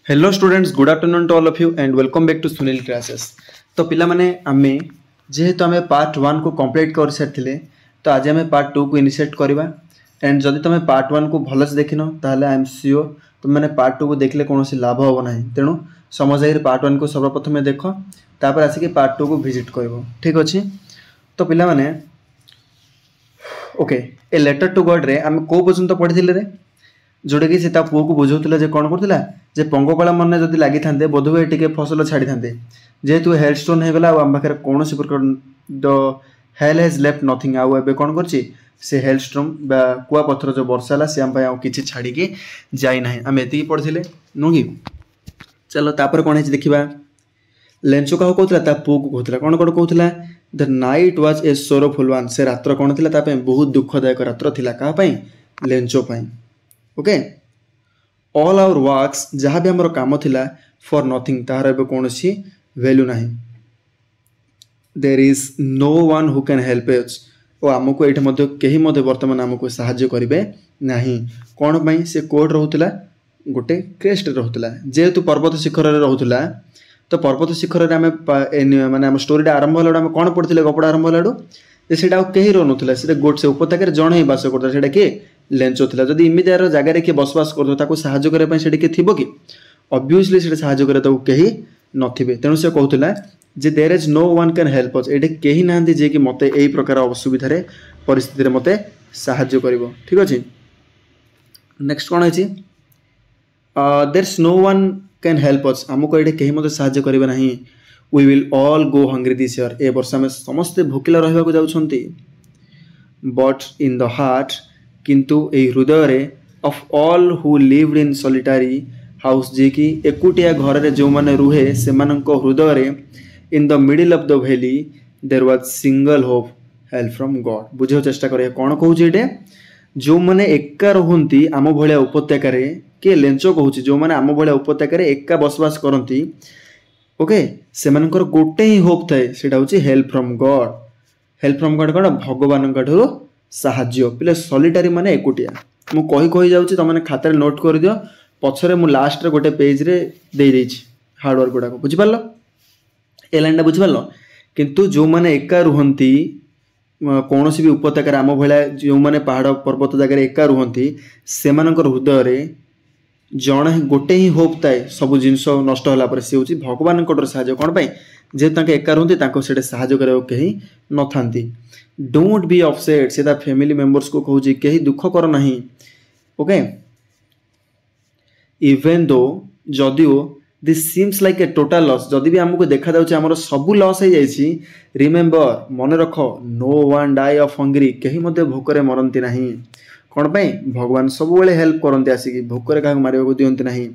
Hello students, good afternoon to all of you and welcome back to Sunil classes. तो पिला माने आमे जेहेतु आमे पार्ट 1 को कंप्लीट कर सारथिले, तो आज आमे पार्ट 2 को इनिशिएट करबा। एंड जदि तुम पार्ट 1 को भलस देखिन ताले आई एम श्योर तुम माने पार्ट 2 को देखले कोनोसी लाभ हो नाही। तेणु समझ पार्ट 1 को सर्वप्रथम देख, तापर आसिक पार्ट 2 को विजिट करबो। ठीक अछि। तो पिला माने okay, a letter to God रे आमे को पर्यंत पढिथिले रे, जोटा कि से ता पुओ को बुझौतिला जे कोन करतिला जे पंगकला मन जदि लागि थांते बोधवे टिके फसल छाड़ी थांते, जेहेतु हेल्थ स्टोन हे गला आ पाखरे कोनोसी प्रकार the hail has left nothing. आ एबे कोन करछि से हेल्थ स्टोन बा कुआ पत्थर जो वर्षाला से हम पय आ किछि छाड़ी के जाई नाही। हम एति पढथिले नुगी। चलो तापर कोन है देखिबा। लेंचो का कहतला ता पुओ को कहतला कोन कहतला the night was a sorrowful one. से रात्र कोन थिला ता पे बहुत दुखदायक रात्र थिला। का पय? लेंचो पय। ओके, ऑल आवर वर्क्स जहाँ भी आमर काम थिला फॉर नथिंग, तार एबे कोनोसी वैल्यू नाही। There is no one who can help us. ओ आमको एठे मध्ये केही मध्ये वर्तमान आमको सहाय्य करिवे नाही। कोन पय? से कोड रहउतला गोटे क्रेस्ट रहउतला, जेहेतु पर्वत शिखर रे रहउतला। तो पर्वत शिखर रे माने हम स्टोरीटा आरंभ हलाडो हम कोन पढथिले गपडा आरंभ हलाडो जे सेटा केही रहउनथला। से गोट से उपत्यका रे जणे बास करता। सेटा के लेंचो थिला। जदि इमिदियार जगह रे के बसवास करतो ताको सहाय्य करे पय सेठी के थिबो कि? ऑब्वियसली सेठी सहाय्य करे ताको केही नथिबे। तेनु से कहउतला जे there is no one can help us. एठी केही नांदी जे कि मते एई प्रकार असुविधा रे परिस्थिति रे मते सहाय्य करिवो। ठीक अछि। नेक्स्ट कोन अछि? There is no one can help us. हमको एठी केही मते सहाय्य करिवे नाही। We will all go hungry this year. ए वर्ष में समस्त भूखिला रहबा को जाउछंती। बट इन द हार्ट, किंतु ए हृदय रे of all who lived in solitary house, जे कि एकुटिया घर रे जो माने रुहे से माननको हृदय रे in the middle of the valley there was single hope, help from God. बुझो चेष्टा करे कोन कहू जे एटे जो माने एका रहंती आम भलिया उपत्यका रे, के लेंचो कहूची जो माने आम भलिया उपत्यका रे एका बसवास करंती। ओके, से मानकर गोटे ही होप थाए, सेटा होची help from God. Help from God कोन? भगवान काठरो सहाय्य। पिले सॉलिटरी माने एकुटिया। मु कहि जाउची त माने खातार नोट कर दियो, पछरे मु लास्ट रे गोटे पेज रे दे देछि हार्ड वर्क गुडा को। बुझि पारलो? ए लाइन दा बुझि पारलो? किंतु जो माने एका रुहंती कोनोसी भी उपत्यका आम भलिया जो माने पहाड़ पर्वत जगह रे एका रुहंती, से मानकर हृदय रे जणे गोटे ही होप थाए। सब जिंस नष्ट होला पर से होची भगवान कोटर सहाय्य। कोन पय? जे ताके एका रुहंती ताको सेटे सहाय्य करे केही न थांती। Don't be upset. से ता फैमिली मेंबर्स को कहूची केही दुख कर नाही। ओके, इवन दो जदियो this seems like a total loss, जदि भी हमको देखा जाउची हमर सब लॉस हो जाईची, रिमेंबर मन रखो no one die of hungry. केही मध्ये भोकरे मरंती नाही। कोन पय? भगवान सब बेले हेल्प करंती आसीकी, भोकरे काहा मारिबा को दियंती नाही।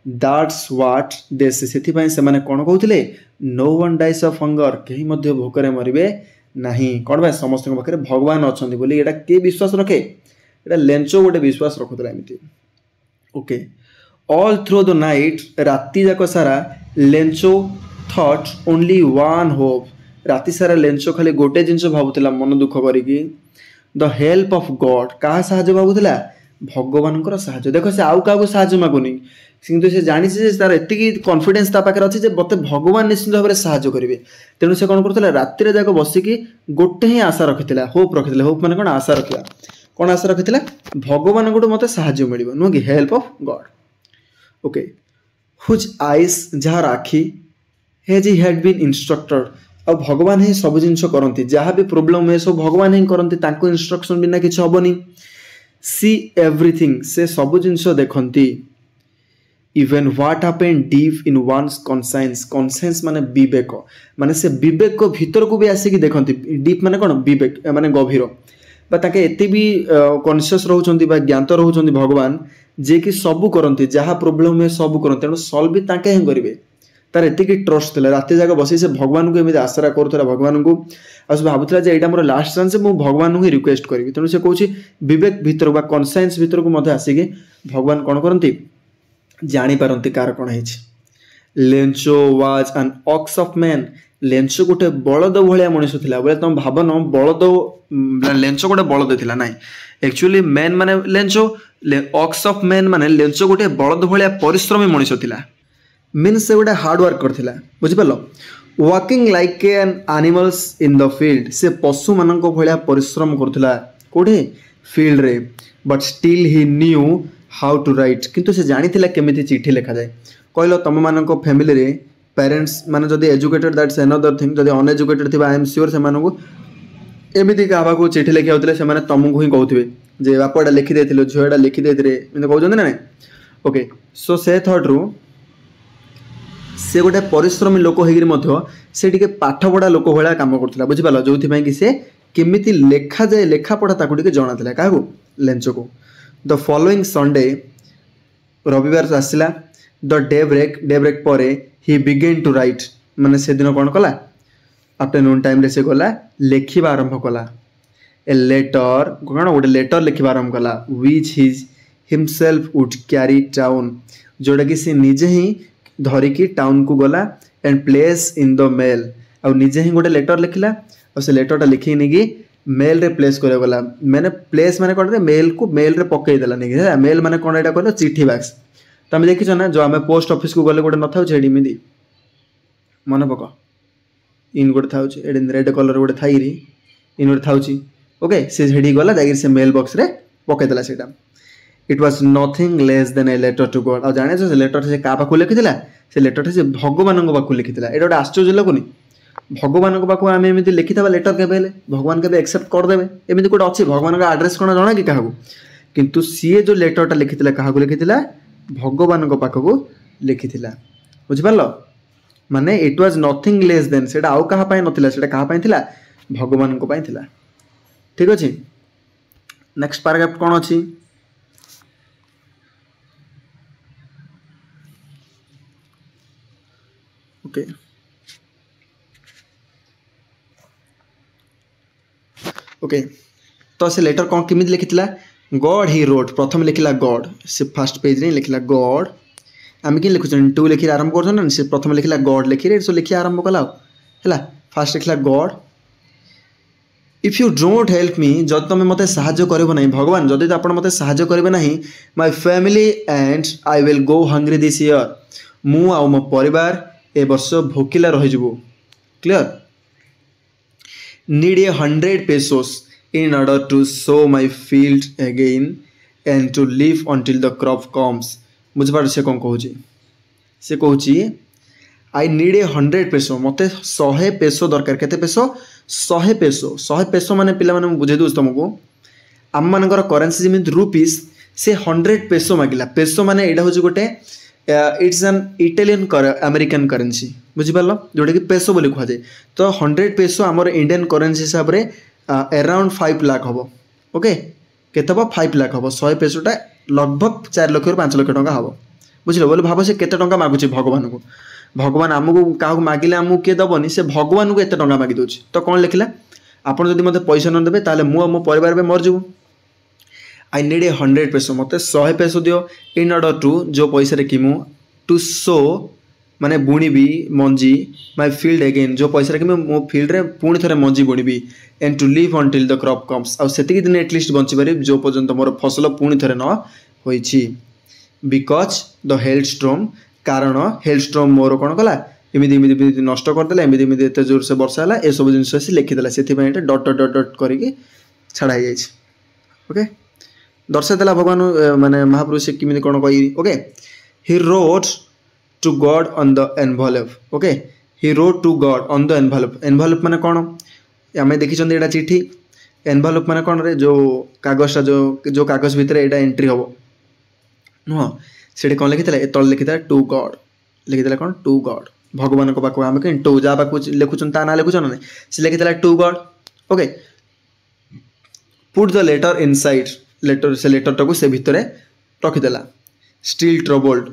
दैट्स व्हाट दे से, सेथि पय से माने कोन कहउथिले no one dies of hunger, केही मध्ये भोकरे मरिबे नाही। कोन भाई समस्त पाखे भगवान अच्छा बोली एटा के विश्वास रखे? एटा लेंचो गोटे विश्वास रखुला एमती। Okay, all through the night, राति जाक सारा Lencho thought only one hope. राति सारा लेंचो खाली गोटे जिंस भाबुतला मन दुख करिकी, द हेल्प ऑफ गॉड। का सहाय्य भाबुतला? भगवानकर सहाय्य। देखो से आउ का सहाय्य मागुनी, किंतु से जानि से तार एतिकी कॉन्फिडेंस ता पाखे अछि जे बते भगवान निश्चित भाव सहाय्य करिवे। तेणु से कोन करथला राति रे जाक बसिकी गोटे ही आशा रखिथिला, होप रखिथिला। होप माने कोन? आशा रखिला। कोन आशा रखिथिला? भगवान गोटे मते सहाय्य मिलिबो, नो कि help of God. Okay, whose eyes, जहार आखी हेज ही हैड बीन इंस्ट्रक्टेड। अब भगवान ही सब जिंस करंती, जहां भी प्रॉब्लम है सब भगवान ही करंती, तांको इंस्ट्रक्शन बिना किछ होबनी। सी एवरीथिंग, से सब जिंस देखंती। Even what happened deep in one's conscience. Conscience माने विवेक, माने से विवेक को भीतर को भी आसिकी देखंती। डीप माने कोन? विवेक माने गभीर, बा ताके एते भी कॉन्शियस रहउचंती बा ज्ञात रहउचंती भगवान, जे कि सब करंती, जहां प्रॉब्लम है सब करंती। तेणु सॉल्व भी ताके ही करिवे। तार एतिकी ट्रस्ट थिला। राति जाक बसी से भगवान को एमिति आशा करथला भगवान को, आ से भाबुतला जे एटा मोर लास्ट चांस है, मु भगवान को ही रिक्वेस्ट करिवि। तेणु से कहूची विवेक भीतर बा कॉन्साइंस भीतर को मध्ये आसिकी भगवान कोन करंती? जानी पारंती कार कोन हेछि। Lencho was an ox of man. Lencho गोटे बलद भलिया मनुष्य थिला। बोले तुम भाबन बलद, लेंचो गोटे बलद थिला नाइ, एक्चुअली मैन माने लेंचो, ऑक्स ऑफ मैन माने लेंचो गोटे बलद भाया परिश्रमी मनीष थिला, मीन्स से गोटे हार्ड वर्क करथिला बुझिपाल। Walking like an animals in the field, से पशु मानक भाया परिश्रम करथिला कोठे फील्ड रे, but still he knew how to write, किंतु से जानी थिला केमिति चिठी लिखा जाए। कहलो तुम मानक फैमिली रे पेरेंट्स माने जदी एजुकेटेड दैट्स अनदर थिंग, जदी अनएजुकेटेड थिबा आई एम श्योर से मानक एमिति का को चिठी लिखि होतले से माने तुमको ही कहउथिबे जे बापाडा लिखि देथिलो झोएडा लिखि देथिरे एमिति कहउछन ना। ओके सो से थॉट रू से गोटे परिश्रमी लोक हो से टिके पाठ पढ़ा लोक भाया कम करथिला बुझिपाल, जो कि से केमिति लेखा जाए लेखा पढ़ा ताकू टिके जणा थिला काहू लेंचो को। द फॉलोइंग संडे रविवार आसला, द डे ब्रेक पर ही बिगेन टू राइट, माने से दिन कौन कला आफ्टरनून टाइम रे से गला लेखिबा आरंभ कला। ए लेटर कौन गोटे लेटर लिखा आरंभ कला which himself would carry town, जोटा कि से निजे ही धरिकी टाउन को गला and place in the mail, आ निजे ही गोटे लेटर लिखला और से लेटरटा लिखी नहीं मेल रे प्लेस कर गला। मैंने प्लेस माने कौन मेल को मेल रे पकई देला नहीं मेल माने कौन एटा कहलो चिठी बॉक्स। तुम देखिछ ना जो आम पोस्ट ऑफिस को गले गोटे न था एमती मन पक इन गोटे था रेड कलर गोटे थी इन गोटे था ओके से झेड़ी गला जाकर से मेल बॉक्स रे पकईदेला से। It was nothing less than a letter to God. आ जाने से लेटर से क्या पाखु लिखिथिला से लेटर से भगवान पाखु लिखिथिला। एटा गोटे आश्चर्य लगुनि भगवान पाखु आम एमती लिखिथा लेटर केबे भगवान केबे एक्सेप्ट करदेवे एमती गोटे अच्छी भगवान का आड्रेस कौन जना कि क्या किंतु सी जो लेटरटा लिखिथिला क्या लिखिथिला भगवान पाखु लिखिथिला बुझिपाल। माने it was nothing less then सेटा आउ कहा पाए नथिला सेटा कहा पाए थिला भगवान को पाए थिला। ठीक अछि नेक्स्ट पैराग्राफ कौन अछि ओके ओके तो से लेटर कौन किमित लिखिथिला गॉड ही रोट प्रथम लिखिला गॉड से फर्स्ट पेज रे लिखिला गॉड आम कि लिखुन टू लिखि आरंभ कर से प्रथम लिखिला गॉड लिखि सो लिखि आरंभ कला है फास्ट लिखिला God if you don't help me जब तुम मत साहाय्य करब ना भगवान जदि आप मत साहाय्य करेंगे ना my family and I will go hungry this year मु आ मो परिवार ए वर्ष भोकिला रहीजु clear need 100 pesos in order to sow my field again and to live until the crop comes। बुझपार से कौन कहूँ से कहूँ आई नीड 100 peso मत 100 peso दरकार केते पेसो 100 पेसो माने पिला माने बुझे दूस तुमको आम मानकर करेन्सी जमी रुपीस से 100 peso मागिला पेसो माने एटा हूँ गोटे it's an Italian American currency बुझिपाल जोटा कि पेसो बोली कह जाए। तो 100 peso आमर इंडियन करेन्सी हिसाब से अराउंड 5 लाख हम ओके केत 5 लाख हम 100 pesoटा लगभग 4 लाख 5 लाख टका हम बुझल बोले भाव से केते टका मागुचे भगवान को भगवान आमको क्या मागिले आमको किए दबनी से भगवान को एत टका मागी दूसरी। तो कौन लिखला आपड़ जब मत पैसा न देवे ताले मु मो परिवार में मरजु आई नीड 100 peso मत 100 peso दियो इन ऑर्डर टू जो पैसा किमु टू सो माने बुणीबी मंजी माय फील्ड अगेन जो पैसा कि मो फील्ड रे पुणी थे मंजी बुणीबी and to live until the crop comes आ सेतिक दिन एटलिस्ट बंची पारि जो पर्यंत मोर फसल पुणी थे न होईछि बिकॉज द हेलस्टॉर्म कारण हेलस्टॉर्म मोर कौन कला एमती एमती नष्ट करदेला एमती एमती एत जोर से वर्षा है ये सब जिन से लिखिदेला से डट डट डट डट करके छाड़ा ओके दर्शाइला भगवान माने महापुरुष से किमी कौन कही okay he wrote to God on the envelope okay he wrote to God on the envelope envelope माने कौन आम देखी एटा चिठी एनवलप माने कौन रे जो कागजटा जो कागज भितर एटा एंट्री हम नुह से कौन लिखी तल लिखी टू गॉड लिखी कौन टू गॉड भगवान को पाक आम कहीं टू जहाँ पाक लिखुन ता ना लिखुन ना से लिखी to God okay put the letter inside letter से लेटरटा को से भितर रखीदेला स्टिल ट्रबल्ड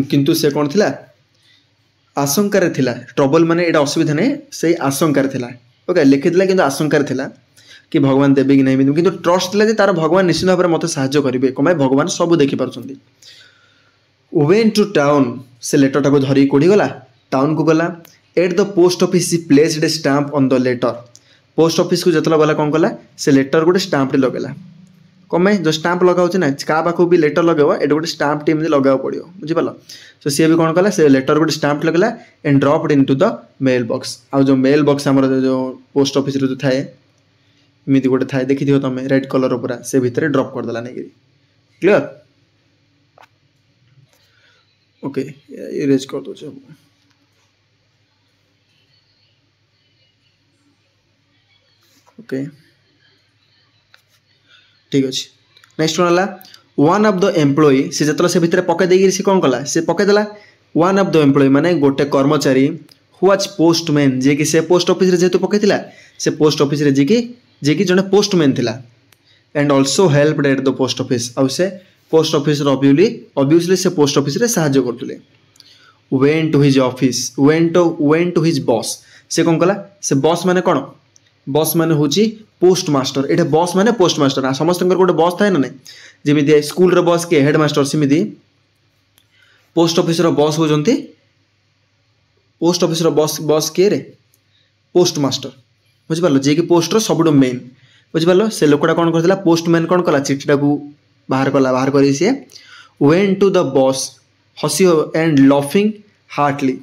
किंतु से कौन थिला आशंकार थिला ट्रबल माने एटा असुविधा नहीं से आशंकार थिला ओके लिखीदेला किंतु आशंकार थिला कि भगवान देवे कि नहीं किंतु ट्रस्ट थिला जे तार भगवान निश्चित भाव में मत साहाय्य करेंगे कमाय भगवान सब देखी पार्टी वेन टू टाउन से लेटरटा को धरिक कोड़ी गला टाउन को गला at the post office placed a stamp on the letter post office को जितला गला कौन कला से लेटर गोटे स्टाम्प लगेला कमें जो स्टाम्प लगा ना क्या पाखु भी लेटर लगेब ये गोटे स्टाम्प टी लगा पड़ो बुझीपाल सो सी भी कौन कला से लेटर गोटे स्टाम्प लगला and dropped into the mail box आउ जो मेल बॉक्स आमर जो पोस्ट ऑफिस जो थाए इमिति गोटे थाए देखी थी तुम रेड कलर पूरा से भितर ड्रॉप करदेला नहीं क्लियर ओके इरेज कर दो ओके ठीक अच्छे नेक्स्ट कौन है वन ऑफ द एम्प्लॉई से जो से भितर पकई देगी सी कौन कला से पकईदेला वन ऑफ द एम्प्लॉई माने गोटे कर्मचारी हु वाज पोस्टमैन जे कि से पोस्ट ऑफिस जेहेतु पकईला से पोस्ट ऑफिस जे कि जड़े पोस्टमैन थिला and also helped at the post office आउ से पोस्ट ऑफिस ऑब्वियसली से पोस्ट ऑफिस रे सहायता करतले went to his office went to his boss से कौन कला से बॉस माने कौन बॉस माने होची पोस्ट मास्टर एटा बॉस माने पोस्ट मास्टर समस्त गोटे बॉस थाए ना नहीं जमी स्कूल रो बॉस के हेड मास्टर सेमती पोस्ट ऑफिस रो बॉस होजंती पोस्ट ऑफिस रो बॉस के रे पोस्ट मास्टर बुझिपाल जे कि पोस्ट रो सबुठो मेन बुझिपाल से लोकटा कौन करथिला पोस्टमैन कौन कला चिठीटा को बाहर करी she went to the boss हसी एंड लफिंग हार्टली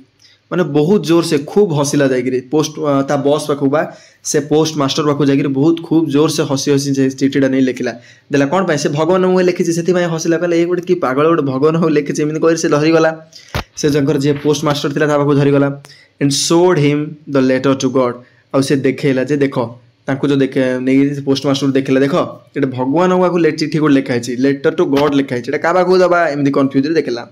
माने बहुत जोर से खूब हसिला जाकि पोस्ट ता बॉस पाखु बा से पोस्ट मास्टर पाखु जाकि बहुत खूब जोर से हसी हसी से चिठीटा नहीं लिखिला देला कौन पाए से भगवान मुहे लिखी से हसिला कहले ये गोटे कि पागल गोटे भगवान मुहे लिखी एमती कह से धरीगला से जंकर जे पोस्ट मास्टर थिला ता पाखु धरीगला and showed him the letter to God आउ से देखेला जे देखो तांको जो देखे नहीं पोस्ट मास्टर देखला देखो ये भगवान को चिठी को लिखाई लेटर टू गॉड लिखाई क्या पाखु दबा एमती कन्फ्यूज देखला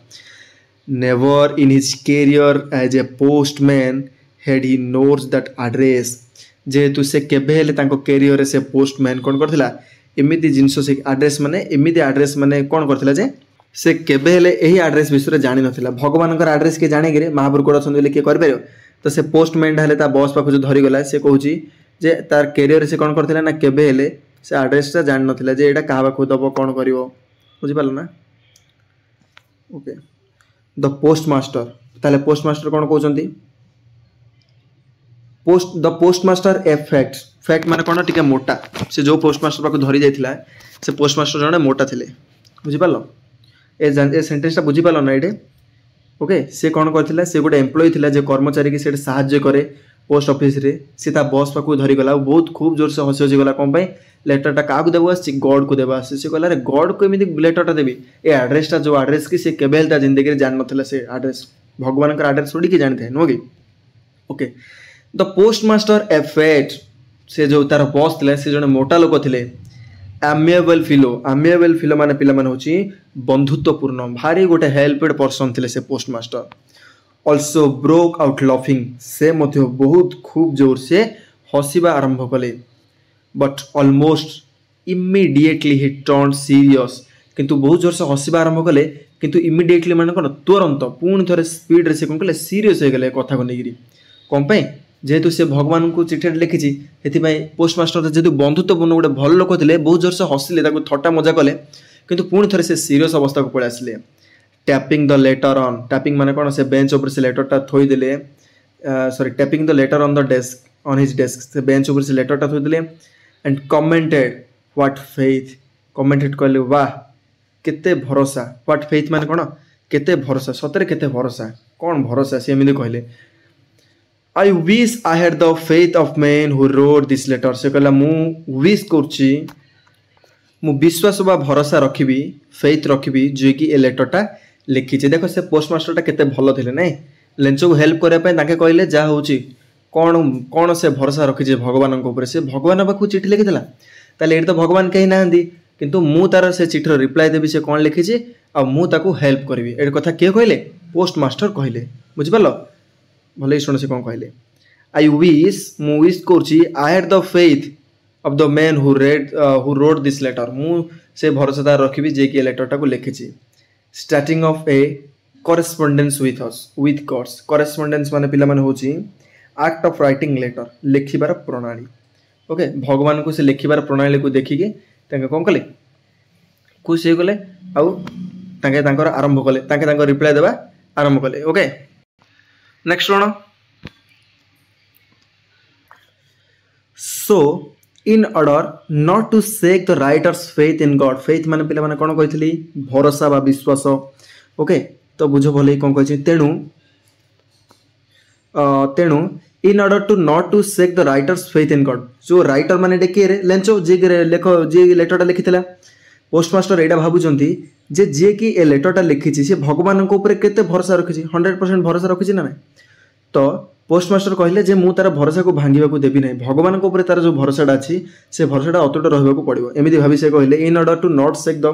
never in his career as a postman had he knows that address जेहेतु से केबे हेले तांको कैरियर से पोस्टमैन कौन करथिला एमिति जिंस से एड्रेस माने एमिति एड्रेस माने कौन करथिला जे से केबे हेले एही एड्रेस विषय जानि नथिला भगवान का एड्रेस के जाने गिरे महापुरुष अछन बोले के कर परियो तो से पोस्टमैन हेले ता बॉस पाखु जो धरी गला से कहूची जे तार कैरियर से कौन करथिला ना केबे हेले से एड्रेस ता जानि नथिला जे एटा काहा पाखु दबो कौन करिवो बुझि पालो ना ओके द पोस्ट मास्टर ताले पोस्ट मास्टर कौन कहते the post master a fact fact माने कौन टिके मोटा से जो पोस्ट मास्टर पाक धरी जाइथिला से पोस्ट मास्टर जने मोटा थिले बुझि पालो ए सेंटेंसटा बुझि पालो ना एटे ओके से कौन करथिला से गोटे एम्प्लॉय थिला जे कर्मचारी के सेट सहायता करे पोस्ट ऑफिस रे से ता बॉस पाक धरी गला बहुत खूब जोर से हसी हसी गला कोन पई लेटरटा काकू देबो आसी गॉड को देबो आसी से कहला रे गॉड को एमिति लेटरटा देबी ए एड्रेसटा जो एड्रेस की से केबेलता जिंदगी रे जान नथिला से एड्रेस भगवान का एड्रेस थोड़ी के जानते नो कि ओके द पोस्ट मास्टर एफेट से जो तार बॉस थिला से जने मोटा लोक थिले एमिएबल फिलो माने पिला माने होची बंधुत्वपूर्ण भारी गोटे हेल्पेड पर्सन थिले से post master also broke out laughing से मध्य बहुत खूब जोर से हसिबा आरंभ कले but almost immediately he turn serious किंतु बहुत जोर से हसिबा आरंभ कले किंतु इमिडिएटली माने कोन तुरंत पुणी थरे स्पीड रे से कोन कले सीरियस हो गले कथा को नेगिरी कोन पे जेहेतु से भगवान को चिठी लिखी से पोस्ट मास्टर जेहेतु बंधुत्वपूर्ण गोटे भल लोक थे बहुत जोर से हसिले थट्टा मजा कले किंतु पुणी थे से सीरियस अवस्था को पड़े आसिले tapping the letter on tapping माने कौन से बेंच ऊपर से लेटरटा थोई देले sorry tapping the letter on the desk on his desk से बेंच ऊपर से लेटरटा थोई देले and commented what faith commented कहले वाह केते भरोसा व्हाट फेथ माने कौन केते भरोसा सतरे केते भरोसा कौन भरोसा से एमिति कहले I wish I had the faith of man who wrote this letter से कहला मु विश करछि मु विश्वास बा भरोसा रखिबी फेथ रखिबी जे कि ए लेटरटा लिखी देख से पोस्ट मास्टरटा केते भलो थिले नै लेंचो को हेल्प करे पय ताके कहले जा होची कौन कौन से भरोसा रखी भगवान ऊपर से भगवान पाखु चिठी लिखिला ताले तो भगवान कहीं ना किंतु मु तार से चिठीर रिप्लाई देवी से कौन लिखी आ मु ताकु हेल्प करी ए कथा किए कहले पोस्ट मास्टर कहले बुझिपाल भले शुण से कौन कहले आई विश मु विश करछि I had the faith of the man who wrote this letter मु से भरोसादार रखिबी जे कि लेटरटा को लिखी starting of a correspondence with us with God's correspondence माने पिला माने होची एक्ट ऑफ राइटिंग लेटर लिखिबार प्रणाली ओके भगवान को से लिखिबार प्रणाली को देखिके तांके कोन कले खुश हो गले आउ तांके तांकर आरंभ कले तांके तांकर रिप्लाई देबा आरंभ कले okay next one so in order not to shake the writer's faith in God faith माने पिला माने कोन कहितली भरोसा बा विश्वास ओके तो बुझ भले कोन कहि तेणु तेणु in order to not to shake the writer's faith in God जो राइटर माने डेके रे लेंचो जे लेख जे लेटरटा लिखितला पोस्टमास्टर एटा भाबुचंती जे कि ए लेटरटा लिखिछि से भगवान को ऊपर केते भरोसा रखिछि 100% भरोसा रखिछि ना तो पोस्टमास्टर कहले जे मु तार भरोसा को भांगिबा को देबी नै भगवान को ऊपर तार जो भरोसाटा अछि से भरोसाटा अतुट रहबा को पड़िबो एमिति भाबी से कहले in order to not shake the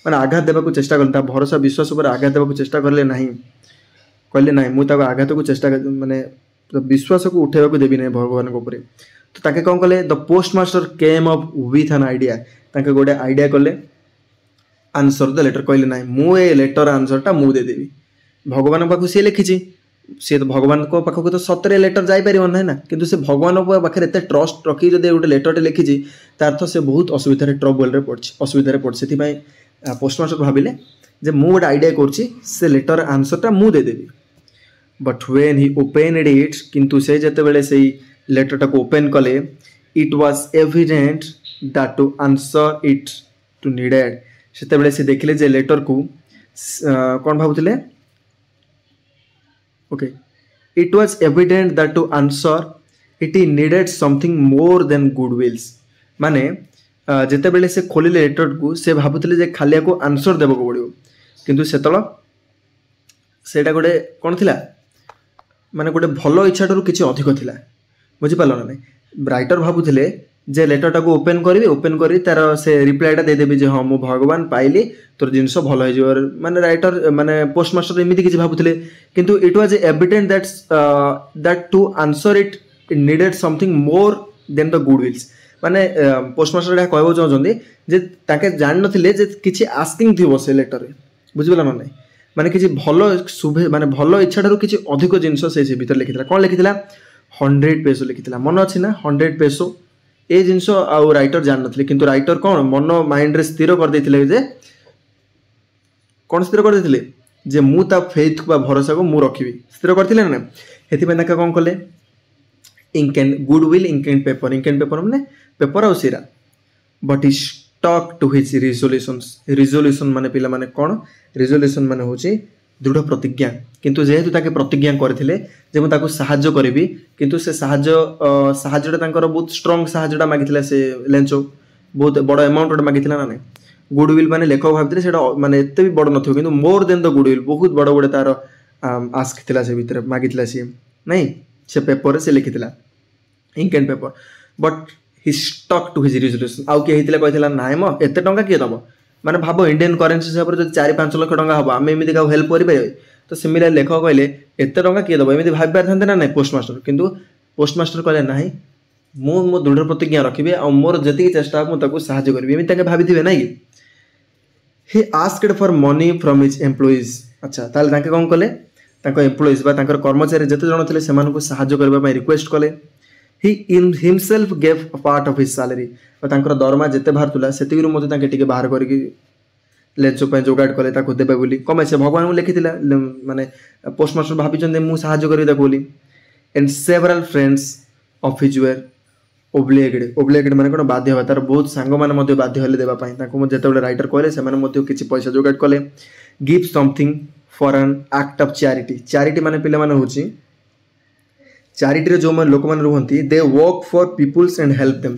माने आघात देबा को चेष्टा करता भरोसा विश्वास ऊपर आघात देबा को चेष्टा करले नाही कहले नाही मु ताको आघात को चेष्टा माने विश्वास को उठेबा को देबी नै भगवान को ऊपर तो ताके कोन कहले the postmaster came up with an idea ताके गोटे आइडिया करले आंसर द लेटर कहले नाही मु ए लेटर आंसरटा मु दे देबी भगवान पाखु से लिखिछि से तो भगवान को पाखक तो सतरे लेटर जाई परिबन ना किंतु से भगवान को पाखे एते ट्रस्ट रखी जदि गोटे लेटरटे लिखिछि तार अर्थ से बहुत असुविधा ट्रबल रे पड़छि असुविधा रे पड़छि सेति पोस्टमास्टर भाबिले जे मु गोटे आइडिया करछि से लेटर आंसरटा मु दे देबी but when he opened it किंतु से जते बेले सेही लेटरटा को ओपन कले it was evident that to answer it to needed सेते बेले से देखिले जे लेटर को कोन भाबुतिले okay it was evident that to answer it needed something more than goodwills माने जेते बेले से खोलिले लेटर को से भाबुतले जे खालिया को आंसर देबो को पड़ियो किंतु सेतळ सेटा गोटे कोन थिला माने गोटे भलो इच्छाटरू किछि अधिक थिला बुझि पालो ना राइटर भाबुतले जे लेटरटा को ओपन करी ओपन करी तार से रिप्लाईटा दे देबी जे हां मु भगवान पाइली तोर जिंस भलो हो जियो माने राइटर माने पोस्टमास्टर एमिति किछि भाबुतले किंतु it was evident that to answer it needed something more than the goodwills माने पोस्टमास्टर एटा कहबो चाहजोंदी जे ताके जान नथिले जे किछि आस्किंग थिबो से लेटर रे बुझिबला ना नै माने किछि भलो सुभे माने भलो इच्छाटारू किछि अधिक जिंस से भीतर लिखितला कोन लिखितला 100 पेसो लिखितला मन अछि ना 100 पेसो ए जिनस आउ राइटर जान नथिले किंतु राइटर कोन मन माइंड रे स्थिर कर देथिले जे कोन स्थिर कर देथिले जे मु ता फेथ बा भरोसा को मु रखिबी स्थिर करथिले ना हेति में ताका कोन करले ink and goodwill ink and paper माने पेपर आउ सिरा but he stuck to his resolution माने पिला माने कोन रिजोल्यूशन माने होची दृढ़ प्रतिज्ञा किंतु जेहेतु ताके प्रतिज्ञा करथिले जे मु ताको सहाय्य करबी किंतु से सहाय्यटा तांकर बहुत स्ट्रांग सहाय्यटा मागिथिला से लेंचो बहुत बड़ अमाउंट मागिथिला ना गुडविल माने लेखक भाबथिले सेटा माने एते भी बड़ नथियो किंतु मोर देन द गुडविल बहुत बड़ बड़ तार आस्क थिला से भीतर मागिथिला से नहीं से पेपर से लिखिथिला ink and paper but he stuck to his resolution आउ के हेतिला कहथिला नाय म एते टंका के दबो माने भाबो इंडियन करेंसी हिसाब रे 4-5 लाख टंका हबो आमे एमिति का हेल्प करि पाए तो सिमिलर लेखक कहले एते टंका के दबो एमिति भाबि पार थांते ना नै पोस्टमास्टर किंतु पोस्टमास्टर कहले नाही मो दृढ़ प्रतिज्ञा रखिबे आ मोर जति चेष्टा मु ताको सहाय्य करबी एमिति ताके भाबिथिबे नै कि he asked for money from his employees अच्छा ताले ताके कोन कले ताको एम्प्लॉइज बा ताकर कर्मचारी जते जण थिले सेमान को सहाय्य करबा पय रिक्वेस्ट कले he in himself gave a part of his salary और तांकर दरमा जते बाहर तुला सेतिगिरु मते ताके टिके बाहर करके लेचो पे जोगाड़ कले ताको देबे बोली कमे से भगवान को लिखिथिला माने पोस्टमास्टर भाबी चंदे मु सहाय्य करि ताको बोली and several friends of his were obligated माने कोन बाध्य हो तार बहुत सांग माने मते बाध्य होले देबा पय ताको जते बेले राइटर कहले से माने मते किछि पैसा जोगाड़ कले give something for an act of charity माने पिले माने होची चैरिटी रे जो मन लोक मन रहंती they work for peoples and help them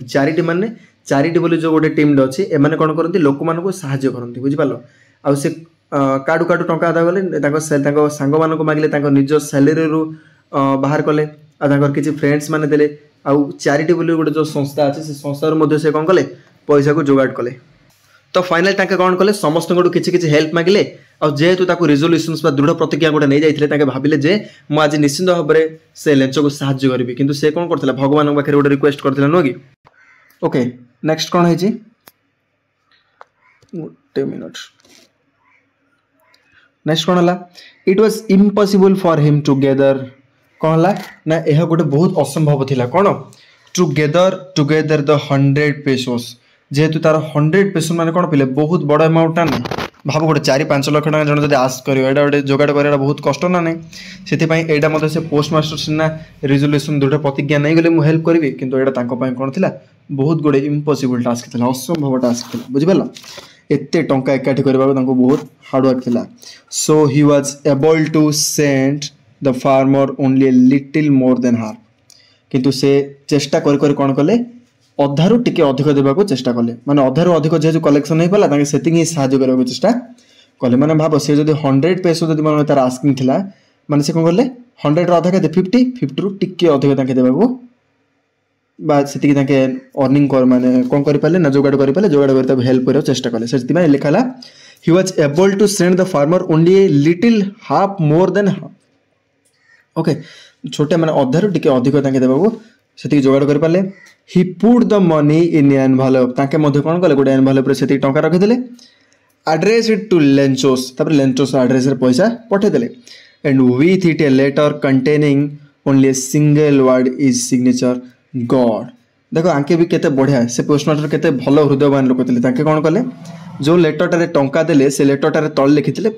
charity बोली जो गोटे टीम अछि ए माने कोन करंती लोक मन को सहाय्य करंती बुझि पालो आ से काडू टंका आदा गले ताको सांग मान को मागिले ताको निज सैलरी रु बाहर कले आ ताकर किछि फ्रेंड्स माने देले आ चैरिटी बोली गोटे जो संस्था अछि से संस्था मध्ये से कोन कले पैसा को जोगाड़ कले तो फाइनल ताके कोन कले समस्त को किछि हेल्प मागिले और जेहेतु ताको रिजोल्यूशंस बा दृढ़ प्रतिज्ञा गोटे नहीं जाइथिले ताके भाबिले जे मु आज निश्चित भाव में से लेंचो को सहाय्य करबी किंतु से कोन करथिला भगवान पाखे गोटे रिक्वेस्ट करथिला नो कि ओके नेक्स्ट कोन है जी 1 मिनट नेक्स्ट कोन हला it was impossible for him together कोन हला ना एहा गोटे बहुत असंभव थिला कोन together together the 100 pesos जेहेतु तार 100 पेसो माने कोन पिले बहुत बड़ अमाउंट ना भाव गोटे 4-5 लाख टका जन जब आस्क कर गोटे जोगाड़ कर बहुत कष्ट ना नहीं से यहाँ से पोस्टमास्टर सीना रिजोल्यूशन दृढ़ प्रतिज्ञा नहीं गले मुझे हेल्प करी कि कौन थी बहुत गुड़े इम्पॉसिबल टास्क था असंभव टास्क था बुझिपार एत टंका एकाठी करने बहुत हार्डवर्क था so he was able to send the farmer only a little more than half किंतु से चेष्टा कर कौन कले अधारू टिके अधिक देवाक चेष्टा कले माने अधारू अधिक जेहतु कलेक्शन नहीं पाला से साहय करने चेष्टा कले मैंने भाव सी जब 100 पेसो जब मैं तार आस्किंग था मैंने से कौन कले 100 अधा के 50 रू टिके अधिक देवाक से अर्निंग कर माने कौन करें ना जोगाड़ करें जोगाड़ कर हेल्प कर चेष्टा कले से लिखाला he was able to send the farmer only a little half more than half okay छोटे मैंने अधारू टिके अधिक देवाक से जोगाड़ कर पारे he put the money in envelope ताके मध्य कौन कले गोटे एनवेलप से टंका रखिदे एड्रेस इट टू लेंचोस तापर लेंचोस एड्रेस रे पैसा पठेदेले and with it a letter containing only a single word is signature God देखो आंके भी केते बढ़िया से पोस्टमास्टर केते भलो हृदयवान लोक थिले ताके कौन कले जो लेटरटारे टंका देले से लेटरटारे तळ लिखिथिले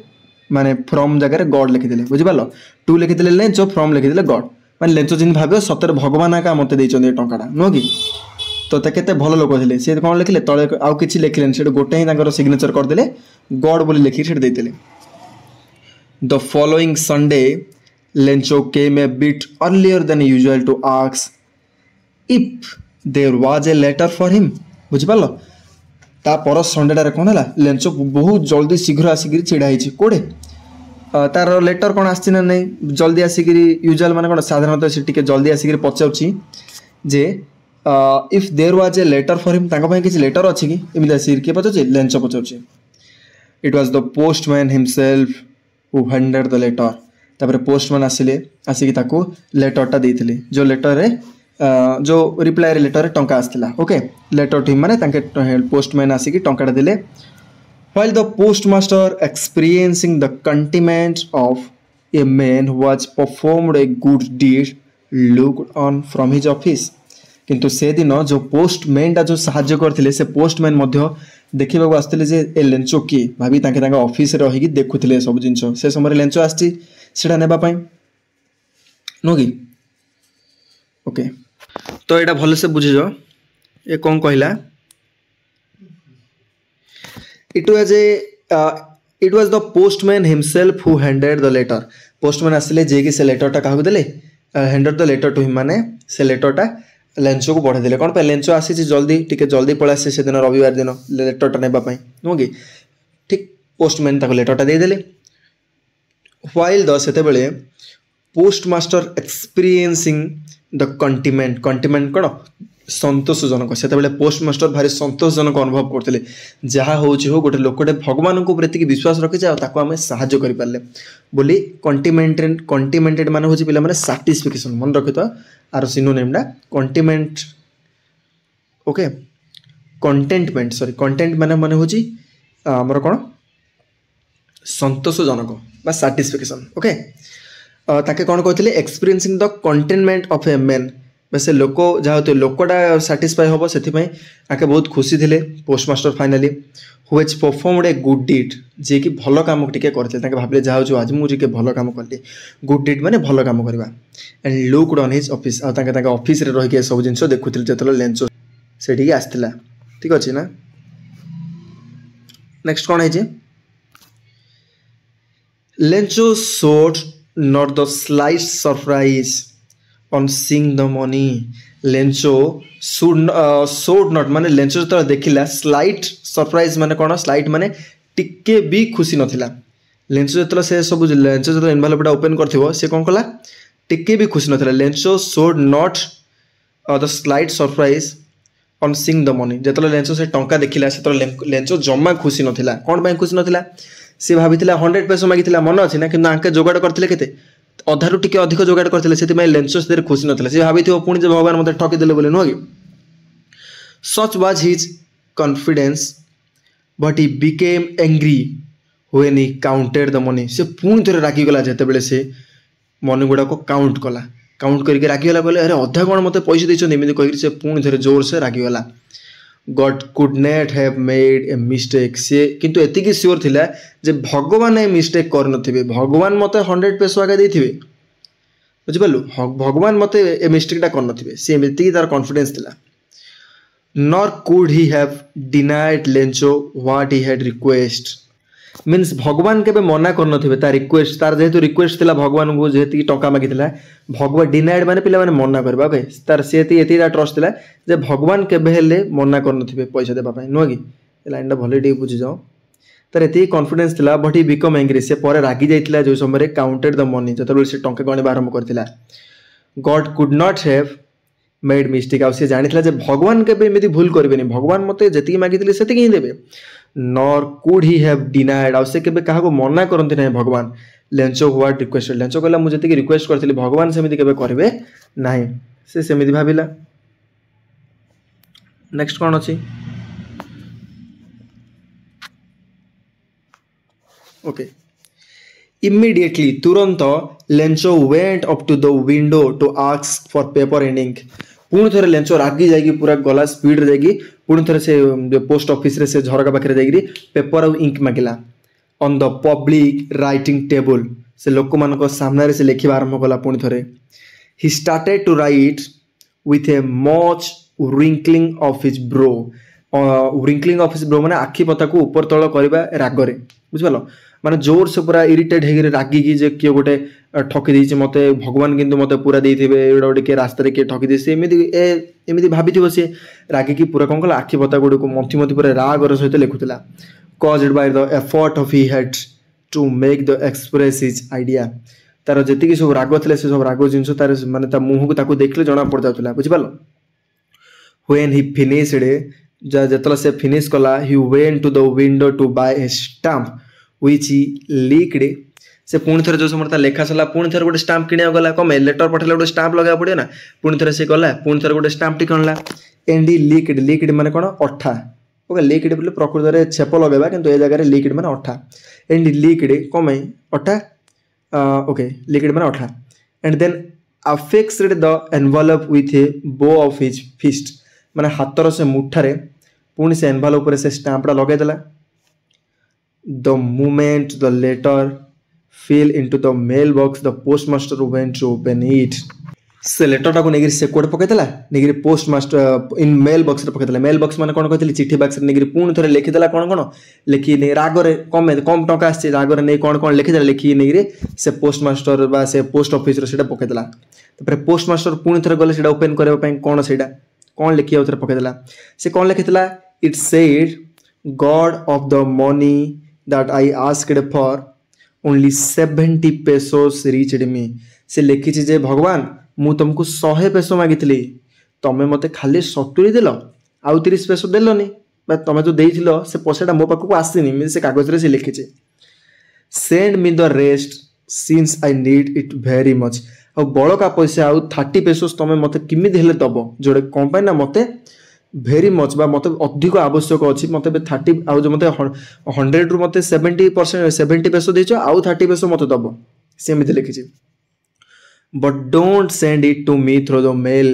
माने फ्रॉम जगह गॉड लिखिथिले बुझि पालो टू लिखिथिले लेंचो फ्रॉम लिखिथिले गॉड माने लेंचो जिन भाबे सतर भगवान का मते दैचों टंकाटा नुह कि तो केते भल लोक थे सी कौन लिखिले तले आउ किछि लिखिलेन से गोटे ही सिग्नेचर करदेले गॉड बोली लिखि से देते the following Sunday Lencho came a bit earlier than usual to ask if there was a letter for him बुझिपाल ता पर संडेटा कौन है लेंचो बहुत जल्दी शीघ्र आसिक छिड़ा कोड़े तार लेटर कौन आसी ना नहीं जल्दी आसिक यूजुअल माने कौन साधारणतः से टिके जल्दी आसिक पचारुछि जे if there was a letter for him तांको किसी लेटर अच्छी कि एमती आसिक किए पचारुछि लेंचो पचारुछि it was the postman himself who handed the letter तापर पोस्टमैन आसिले आसिक ताको लेटरटा देइथिले जो लेटर रे जो रिप्लाई लेटर टंका आसला ओके लेटर टीम माने तांके पोस्टमैन आसिक टंकाटा देले while the postmaster experiencing the contentment of a man who has performed a good deed looked on from his office किंतु से दिन जो पोस्टमैन टा जो साहाय्य करथिले से पोस्टमैन मध्य देखिबाक आस्थिले जे ए लेंचो की भाबी तांके ऑफिस रे रहिकी देखुथिले सब जिंस से समय लेंचो आस्ति सेडा नेबा पई नो की ओके तो एटा भले से बुझिजो ए कोन कहला it was the postman himself who handed the letter postman आसिले जे कि से लेटर टा काहू देले handed the letter to him माने से लेटर टा लेंचो को पठे देले कोन पे लेंचो आसी जल्दी टिके जल्दी पळा से दिन रविवार दिन लेटर टा नेबा पई नो कि ठीक पोस्टमैन ताको लेटर टा दे देले while the सेते बेले पोस्टमास्टर एक्सपीरियंसिंग द कंटिमेंट कोन संतोषजनक से पोस्टमास्टर भारी संतोषजनक अनुभव करते जहाँ हो गोटे लोकटे भगवान को प्रति विश्वास रखी आम साहाय्य करें बोली कंटिमेंटेड मान हूँ पे मैंने साटिस्फिकेसन मन रखी तो आर सिनोनिमटा contentment okay contentment sorry content माने हूँ आमर कौन संतोषजनक बा साटिस्फिकेसन ओके ताके कौन कहते experiencing the containment of a man वैसे लोक जहाँ तो लोकटा साटिस्फाई हम से आके बहुत खुशी थे postmaster finally who's performed a good deed जे कि भल कम टे करते भाविले जहाँ हो आज मुझे भल कम कली गुड डीड माने भल कम करवा and looked on his office office रे रही सब जिन देखुले जो लेंचो से आसला ठीक अच्छे ना नेक्स्ट कौन है Lencho showed not the slight surprise on seeing the money Lencho showed not माने लेंचो जो देखिला स्लाइट सरप्राइज माने कौन स्लाइट माने टिके भी खुशी नथिला लेंचो जो से सब लेंचो जो एनवेलपटा ओपन करथिबो से कौन कला टिके भी खुशी नथिला Lencho showed not the slight surprise on seeing the money जेतले लेंचो से टंका देखिला से लेंचो जम्मा खुशी नथिला कोन पय खुशी नथिला से भाबिथिला 100 पैसा मागिथिला मन अछि ना कि आंके जोगाड़ करथिले केते अधारू टिके अधिक जोगाड़ करथिले सेति लेंचो से खुशी नथिला से भाबिथिबो पुणी जे भगवान मते ठकी देले बोले नो कि such was his confidence but he became angry when he counted the money से पुणी थोड़े रागी गला जेते बेले से मनी गुडा को काउंट करके रागी गला बोले अरे अधा कोन मते पैसा दैछन एमिति कहि से पुणी थोड़े जोर से रागी गला God could not have made a mistake सी किंतु एतिकी श्योर थिला जे भगवान ए मिस्टेक कर नथिबे भगवान मते 100 पेसो आगे देथिबे बुझिपालु भगवान मते ए मिस्टेक टा कर नथिबे सी एतिकी तार कॉन्फिडेंस थिला nor could he have denied Lencho what he had request means भगवान के मना कर नथिबे तार रिक्वेस्ट तार जेहेतु रिक्वेस्ट थिला भगवान को जेती टंका मागिथिला भगवान डिनाइड माने पिला माने मना करबा ओके तार सेती एती ट्रस्ट थिला जे भगवान केबे हेले मना कर नथिबे पैसा देबा पई नो कि लाइन टा भले डी बुझि जाओ तार एती कॉन्फिडेंस थिला बट ही बिकम एंग्री से परे रागी जाइथिला जो समय काउंटेड द मनी जतबे से टंका गणी आरंभ करथिला God could not have made mistake आ से जानिथिला जे भगवान केबे एमिति भूल करबेनी भगवान मते जेती मागिथिले सेती ही देबे nor could he have denied आ से केबे काहा को मना करंती नै भगवान लेंचो व्हाट रिक्वेस्टेड लेंचो कहला मु जेती रिक्वेस्ट करथिली भगवान सेमिति केबे करबे नाही से सेमिति भाबिला नेक्स्ट कोन अछि ओके इमीडिएटली तुरंत Lencho went up to the window to ask for paper and ink पुणी थे लेंचो रागी जाएगी पूरा गला स्पीड रे जाएगी पुणी थे से पोस्ट ऑफिस रे से झरका पाखे जाएगी पेपर और इंक मागिला on the public writing table से लोक मान सामने रे से लिखा आरंभ कला पुणी थे he started to write with a much wrinkling of his brow wrinkling of his brow माने आखि पता को ऊपर तळ करबा रागरे बुझिपालो माने जोर से पूरा इरिटेट हेगे रागी की जे किए गोटे ठकी देछि मते भगवान किंतु मते पूरा देथिबे एडा गोटे के रास्ता रे के ठकी दे से एमिति भाबिथिबो से रागी की पूरा कोन कला आखि पता गुड को मंथि मंथि पूरा रागर सहित लिखुतला caused by the effort of he had to make the express his idea तार जेति की सब राग थले से सब राग जिंस तार माने ता मुह को ताको देखले जणा पड़ जातला बुझिपालो व्हेन ही फिनिश्ड जतला से फिनिश कला he went to the window to buy a stamp which he licked से पुणी थे जो समय लेखा सरला पुणी थे गोटे स्टाम्प किणा गला कम लेटर पठेला गोटे स्टाम्प लगा पड़े ना पुणी थे से गला पुणी थे गोटे स्टाम्प टी कणला एंड ही लीक्ड माने कोन अठा ओके लीक्ड बोले प्रकृति रे छेप लगाबा किंतु ए जगह रे लीक्ड माने अठा एंड लीक्ड कम अठा ओके लीक्ड माने अठा and then affixed the envelope with a blow of his fist माने हातर से मुठारे पुणी से एनवेलप रे से स्टाम्पटा लगाई देला the moment the letter fell into the mailbox the postmaster went to open it से लेटर टाको नेगिरी से code पकेतला नेगिरी postmaster in male box रे पकेतला मेल बॉक्स माने कोन कहतली चिट्ठी बॉक्स रे नेगिरी पुणी थरे लिखि देला कोन लिखि ने रागरे कम टका आछे रागरे नै कोन लिखि देला लिखि नेगिरी से पोस्टमास्टर बा से पोस्ट ऑफिस रे सेटा पकेतला तपर पोस्टमास्टर पुणी थरे गले सेटा ओपन करबा पई कोन सेटा कोन लिखि उतरे पकेतला से कोन लिखितला it said God of the money that I asked for only 70 pesos reached me से लिखी जे भगवान मु तुमको 100 पेसो मागितली तमे मते खाली 70 देलो आउ 30 पेसो देलोनी बा तमे जो देइथिलो से पैसाटा मो पाखको आसीनी मी से कागज रे से लिखी जे send me the rest since I need it very much आ बळका पैसा आउ 30 पेसोस तमे मते किमि देले दबो जोडे कंपनी ना मते भेरी मच बा मत अधिक आवश्यक अच्छी मत 30 आउ जो मत 100 रु मत 70 पेसो देछ आउ 30 पेसो मत दब सेमिति लिखिछि but don't send it to me through the mail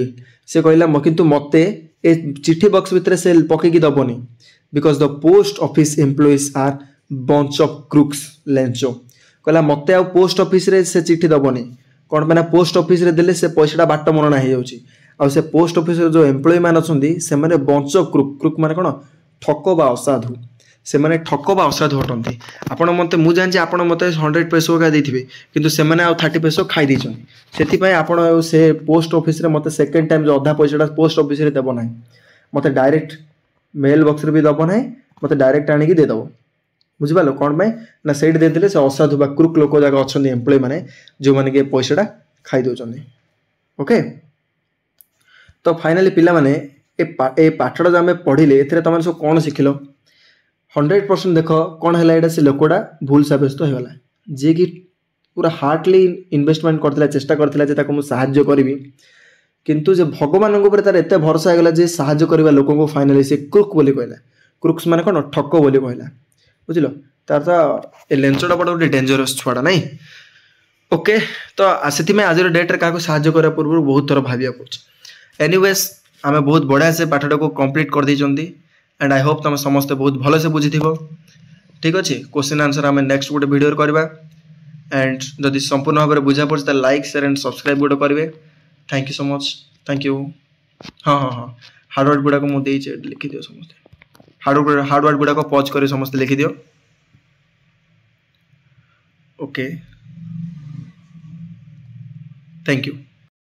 से कहला किंतु मते ए चिट्ठी बॉक्स भितर से पके की दबनी because the post office employees are bunch of crooks Lencho कहला मते आ पोस्ट ऑफिस रे से चिट्ठी दबनी कोन माने पोस्ट ऑफिस रे देले से पैसाटा बाट मनना हे जाउची आ से पोस्ट ऑफिस जो एम्प्लॉय मान अछंदी से माने बंच ऑफ क्रुक माने कोन ठक बा असाधु से माने ठक बा असाधु हटंती आपण मते मु जान जे आपण मते 100 पेसो का देथिबे किंतु से माने आ 30 पेसो खाई दिछन सेति पय आपण से पोस्ट ऑफिस रे मते सेकंड टाइम जो आधा पैसाटा पोस्ट ऑफिस रे देबो नाही मते डायरेक्ट मेल बॉक्स रे भी देबो नाही मते डायरेक्ट आनी की दे दबो बुझिबालो कोन पय ना सेट दे देले से असाधु बा क्रुक लोक जागा अछंदी एम्प्लॉय माने जो माने के पैसाटा खाई दोचंदी ओके तो फाइनली पिला माने ए पाठटा जो आम पढ़िले ए तुम सब कौन शिखिल 100% देख कौन है यहाँ से लोकटा भूल सब्यस्त होगा जी कि पूरा हार्टली इन्वेस्टमेंट करता चेष्टा करता मुझे करी किंतु जे भगवान तार एत भरोसा होगा जे साहाଯ୍य करवा लोक को फाइनाली से क्रुक बोली कहला क्रुक्स माने कौन ठक बोली कहला बुझल तार तो लेंचटा बड़ा गोटे डेंजरस छुआटा नहीं ओके तो से आज डेट्रे क्या साहाଯ୍य करने पूर्व बहुत थर भाविया पड़े एनीवेज आम बहुत बढ़िया से पाठटा को कंप्लीट कर देइचंती एंड आई होप तुम समस्ते बहुत भल से बुझी ठीक अच्छे क्वेश्चन आंसर आम नेक्स्ट गोटे वीडियो करवा एंड जदि संपूर्ण भाव में बुझा पड़े तो लाइक शेयर एंड सब्सक्राइब गोटे करेंगे thank you so much thank you हाँ हाँ हाँ हार्डवर्ड गुड़ाक मुझे लिखि दियो समस्ते हार्डवर्ड गुड़ाक पज कर समस्ते लिखि दियो ओके थैंक यू।